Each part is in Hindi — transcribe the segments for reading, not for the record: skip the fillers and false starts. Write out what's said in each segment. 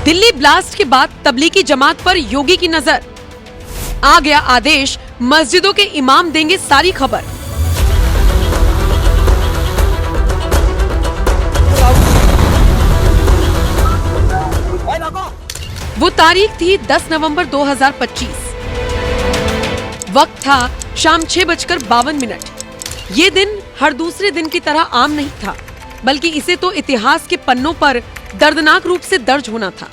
दिल्ली ब्लास्ट के बाद तबलीगी जमात पर योगी की नजर। आ गया आदेश, मस्जिदों के इमाम देंगे सारी खबर। वो तारीख थी 10 नवंबर 2025। वक्त था शाम 6:52। ये दिन हर दूसरे दिन की तरह आम नहीं था, बल्कि इसे तो इतिहास के पन्नों पर दर्दनाक रूप से दर्ज होना था।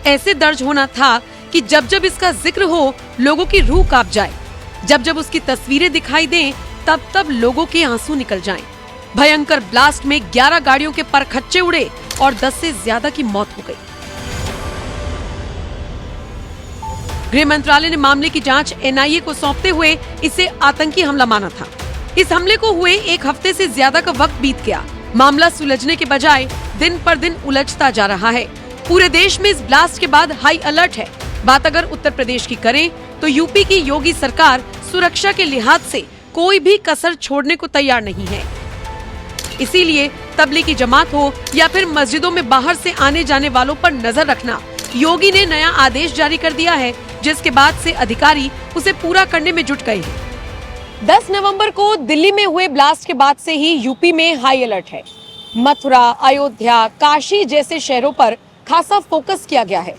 ऐसे दर्ज होना था कि जब जब इसका जिक्र हो, लोगों की रूह कांप जाए। जब जब उसकी तस्वीरें दिखाई दें, तब तब लोगों के आंसू निकल जाएं। भयंकर ब्लास्ट में 11 गाड़ियों के परखच्चे उड़े और 10 से ज्यादा की मौत हो गई। गृह मंत्रालय ने मामले की जांच NIA को सौंपते हुए इसे आतंकी हमला माना था। इस हमले को हुए एक हफ्ते से ज्यादा का वक्त बीत गया। मामला सुलझने के बजाय दिन पर दिन उलझता जा रहा है। पूरे देश में इस ब्लास्ट के बाद हाई अलर्ट है। बात अगर उत्तर प्रदेश की करें तो यूपी की योगी सरकार सुरक्षा के लिहाज से कोई भी कसर छोड़ने को तैयार नहीं है। इसीलिए तबलीगी जमात हो या फिर मस्जिदों में बाहर से आने जाने वालों पर नजर रखना, योगी ने नया आदेश जारी कर दिया है, जिसके बाद से अधिकारी उसे पूरा करने में जुट गए हैं। 10 नवंबर को दिल्ली में हुए ब्लास्ट के बाद से ही यूपी में हाई अलर्ट है। मथुरा, अयोध्या, काशी जैसे शहरों पर खासा फोकस किया गया है।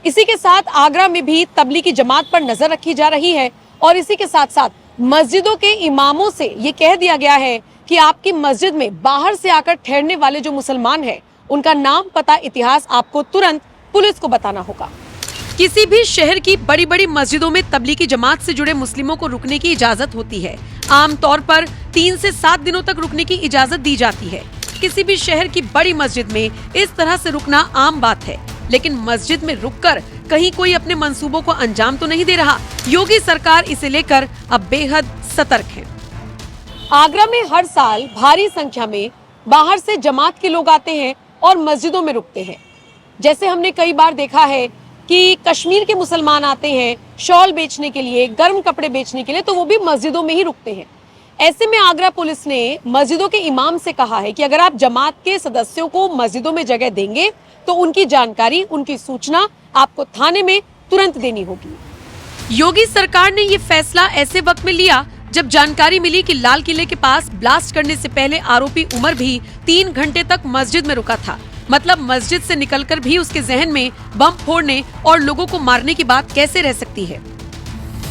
इसी के साथ आगरा में भी तबलीगी जमात पर नजर रखी जा रही है और इसी के साथ साथ मस्जिदों के इमामों से ये कह दिया गया है कि आपकी मस्जिद में बाहर से आकर ठहरने वाले जो मुसलमान हैं, उनका नाम, पता, इतिहास आपको तुरंत पुलिस को बताना होगा। किसी भी शहर की बड़ी बड़ी मस्जिदों में तबलीगी जमात से जुड़े मुस्लिमों को रुकने की इजाजत होती है। आमतौर पर 3 से 7 दिनों तक रुकने की इजाजत दी जाती है। किसी भी शहर की बड़ी मस्जिद में इस तरह से रुकना आम बात है, लेकिन मस्जिद में रुककर कहीं कोई अपने मंसूबों को अंजाम तो नहीं दे रहा। योगी सरकार इसे लेकर अब बेहद सतर्क है। आगरा में हर साल भारी संख्या में बाहर से जमात के लोग आते हैं और मस्जिदों में रुकते हैं। जैसे हमने कई बार देखा है कि कश्मीर के मुसलमान आते हैं शॉल बेचने के लिए, गर्म कपड़े बेचने के लिए, तो वो भी मस्जिदों में ही रुकते हैं। ऐसे में आगरा पुलिस ने मस्जिदों के इमाम से कहा है कि अगर आप जमात के सदस्यों को मस्जिदों में जगह देंगे तो उनकी जानकारी, उनकी सूचना आपको थाने में तुरंत देनी होगी। योगी सरकार ने ये फैसला ऐसे वक्त में लिया जब जानकारी मिली कि लाल किले के पास ब्लास्ट करने से पहले आरोपी उमर भी 3 घंटे तक मस्जिद में रुका था। मतलब मस्जिद से निकलकर भी उसके जहन में बम फोड़ने और लोगों को मारने की बात कैसे रह सकती है।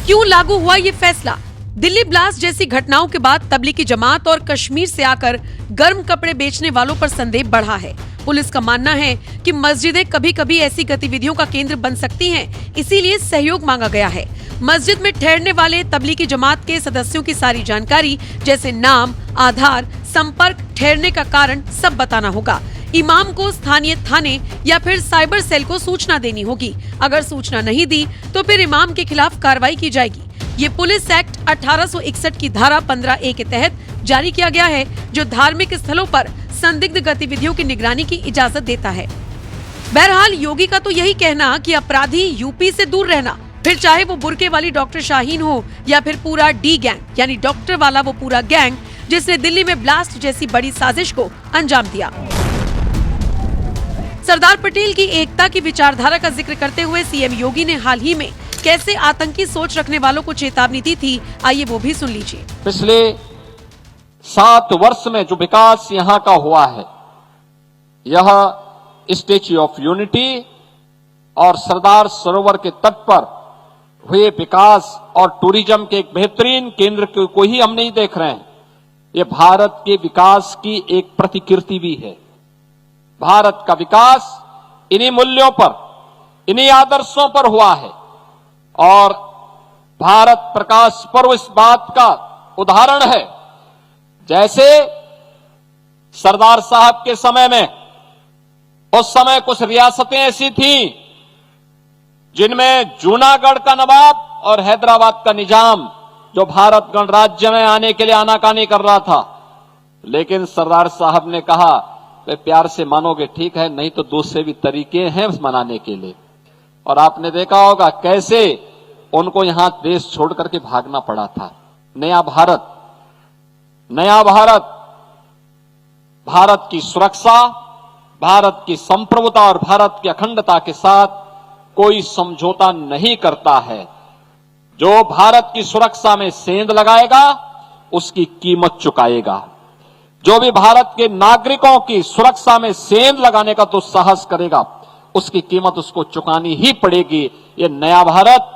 क्यों लागू हुआ ये फैसला? दिल्ली ब्लास्ट जैसी घटनाओं के बाद तबलीगी जमात और कश्मीर से आकर गर्म कपड़े बेचने वालों पर संदेह बढ़ा है। पुलिस का मानना है कि मस्जिदें कभी कभी ऐसी गतिविधियों का केंद्र बन सकती हैं, इसीलिए सहयोग मांगा गया है। मस्जिद में ठहरने वाले तबलीगी जमात के सदस्यों की सारी जानकारी, जैसे नाम, आधार, संपर्क, ठहरने का कारण, सब बताना होगा। इमाम को स्थानीय थाने या फिर साइबर सेल को सूचना देनी होगी। अगर सूचना नहीं दी तो फिर इमाम के खिलाफ कार्रवाई की जाएगी। ये पुलिस एक्ट 1861 की धारा 15A के तहत जारी किया गया है, जो धार्मिक स्थलों पर संदिग्ध गतिविधियों की निगरानी की इजाजत देता है। बहरहाल योगी का तो यही कहना कि अपराधी यूपी से दूर रहना, फिर चाहे वो बुर्के वाली डॉक्टर शाहीन हो या फिर पूरा D गैंग, यानी डॉक्टर वाला वो पूरा गैंग जिसने दिल्ली में ब्लास्ट जैसी बड़ी साजिश को अंजाम दिया। सरदार पटेल की एकता की विचारधारा का जिक्र करते हुए सीएम योगी ने हाल ही में कैसे आतंकी सोच रखने वालों को चेतावनी दी थी, आइए वो भी सुन लीजिए। पिछले 7 वर्ष में जो विकास यहाँ का हुआ है, यह स्टैच्यू ऑफ यूनिटी और सरदार सरोवर के तट पर हुए विकास और टूरिज्म के एक बेहतरीन केंद्र को ही हम नहीं देख रहे हैं। ये भारत के विकास की एक प्रतिकृति भी है। भारत का विकास इन्हीं मूल्यों पर, इन्हीं आदर्शों पर हुआ है और भारत प्रकाश पर्व इस बात का उदाहरण है। जैसे सरदार साहब के समय में, उस समय कुछ रियासतें ऐसी थीं जिनमें जूनागढ़ का नवाब और हैदराबाद का निजाम, जो भारत गणराज्य में आने के लिए आनाकानी कर रहा था, लेकिन सरदार साहब ने कहा वे प्यार से मानोगे ठीक है, नहीं तो दूसरे भी तरीके हैं मनाने के लिए। और आपने देखा होगा कैसे उनको यहां देश छोड़ करके भागना पड़ा था। नया भारत, नया भारत, भारत की सुरक्षा, भारत की संप्रभुता और भारत की अखंडता के साथ कोई समझौता नहीं करता है। जो भारत की सुरक्षा में सेंध लगाएगा उसकी कीमत चुकाएगा। जो भी भारत के नागरिकों की सुरक्षा में सेंध लगाने का तो साहस करेगा उसकी कीमत उसको चुकानी ही पड़ेगी। ये नया भारत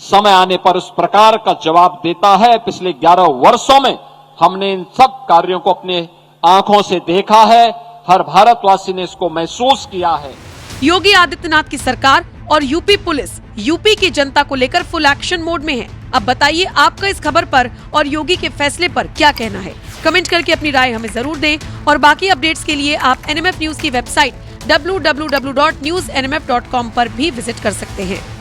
समय आने पर उस प्रकार का जवाब देता है। पिछले 11 वर्षों में हमने इन सब कार्यों को अपने आंखों से देखा है। हर भारतवासी ने इसको महसूस किया है। योगी आदित्यनाथ की सरकार और यूपी पुलिस यूपी की जनता को लेकर फुल एक्शन मोड में है। अब बताइए आपका इस खबर पर और योगी के फैसले पर क्या कहना है। कमेंट करके अपनी राय हमें जरूर दें और बाकी अपडेट्स के लिए आप NMF न्यूज की वेबसाइट www.newsnmf.com पर भी विजिट कर सकते हैं।